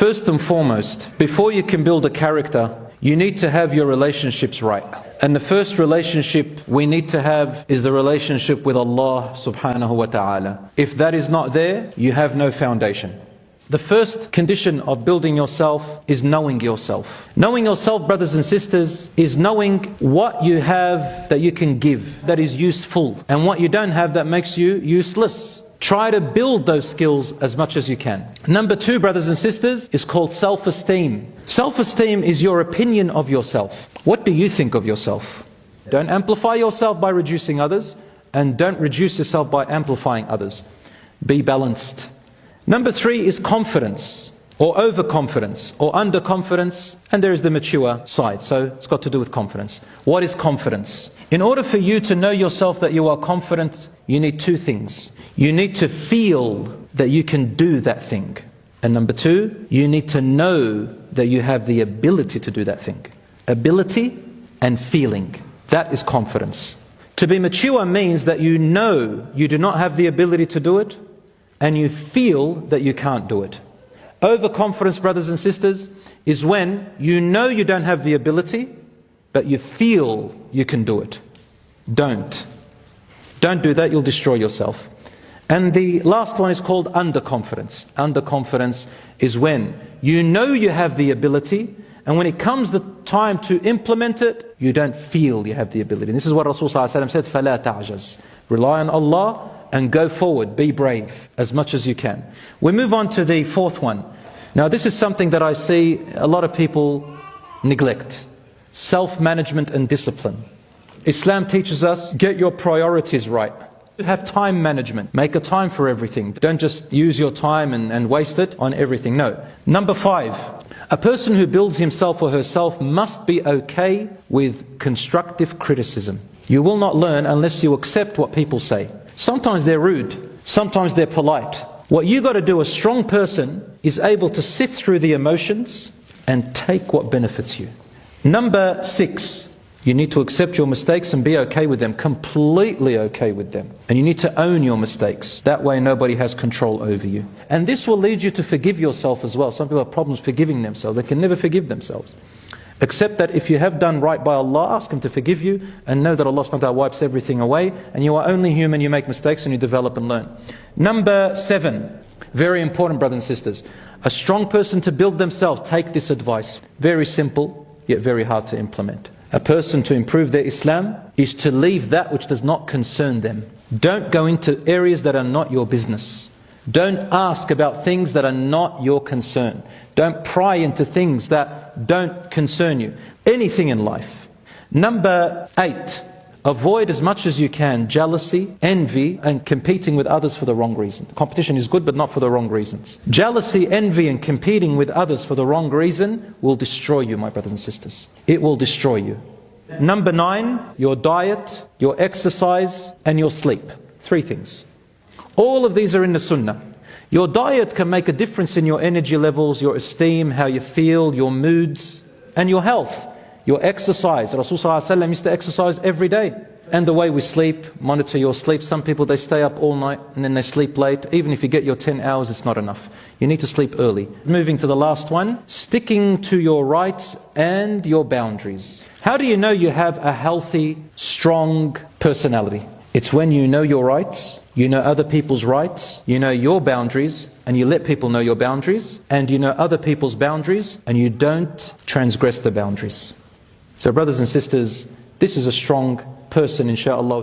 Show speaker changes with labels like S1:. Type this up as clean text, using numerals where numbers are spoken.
S1: First and foremost, before you can build a character, you need to have your relationships right. And the first relationship we need to have is the relationship with Allah subhanahu wa ta'ala. If that is not there, you have no foundation. The first condition of building yourself is knowing yourself. Knowing yourself, brothers and sisters, is knowing what you have that you can give, that is useful, and what you don't have that makes you useless. Try to build those skills as much as you can. Number two, brothers and sisters, is called self-esteem. Self-esteem is your opinion of yourself. What do you think of yourself? Don't amplify yourself by reducing others, and don't reduce yourself by amplifying others. Be balanced. Number three is confidence, or overconfidence, or underconfidence, and there is the mature side, so it's got to do with confidence. What is confidence? In order for you to know yourself that you are confident, you need two things. You need to feel that you can do that thing. And number two, you need to know that you have the ability to do that thing. Ability and feeling. That is confidence. To be mature means that you know you do not have the ability to do it, and you feel that you can't do it. Overconfidence, brothers and sisters, is when you know you don't have the ability, but you feel you can do it. Don't do that, you'll destroy yourself. And the last one is called underconfidence. Underconfidence is when you know you have the ability, and when it comes the time to implement it, you don't feel you have the ability. And this is what Rasulullah said, فَلَا تَعْجَزْ. Rely on Allah and go forward, be brave as much as you can. We move on to the fourth one. Now this is something that I see a lot of people neglect. Self-management and discipline. Islam teaches us, get your priorities right. Have time management. Make a time for everything. Don't just use your time and waste it on everything. No. Number five, a person who builds himself or herself must be okay with constructive criticism. You will not learn unless you accept what people say. Sometimes they're rude. Sometimes they're polite. What you got to do, a strong person is able to sift through the emotions and take what benefits you. Number six, you need to accept your mistakes and be okay with them, completely okay with them. And you need to own your mistakes. That way nobody has control over you. And this will lead you to forgive yourself as well. Some people have problems forgiving themselves. They can never forgive themselves. Except that if you have done right by Allah, ask Him to forgive you and know that Allah subhanahu wa ta'ala wipes everything away, and you are only human, you make mistakes and you develop and learn. Number seven, very important, brothers and sisters. A strong person to build themselves, take this advice. Very simple, yet very hard to implement. A person to improve their Islam is to leave that which does not concern them. Don't go into areas that are not your business. Don't ask about things that are not your concern. Don't pry into things that don't concern you. Anything in life. Number eight, avoid as much as you can jealousy, envy, and competing with others for the wrong reason. Competition is good, but not for the wrong reasons. Jealousy, envy, and competing with others for the wrong reason will destroy you, my brothers and sisters. It will destroy you. Number nine, your diet, your exercise, and your sleep. Three things. All of these are in the Sunnah. Your diet can make a difference in your energy levels, your esteem, how you feel, your moods, and your health. Your exercise. Rasulullah used to exercise every day. And the way we sleep, monitor your sleep. Some people, they stay up all night and then they sleep late. Even if you get your 10 hours, it's not enough. You need to sleep early. Moving to the last one, sticking to your rights and your boundaries. How do you know you have a healthy, strong personality? It's when you know your rights, you know other people's rights, you know your boundaries, and you let people know your boundaries, and you know other people's boundaries, and you don't transgress the boundaries. So brothers and sisters, this is a strong person, inshaAllah.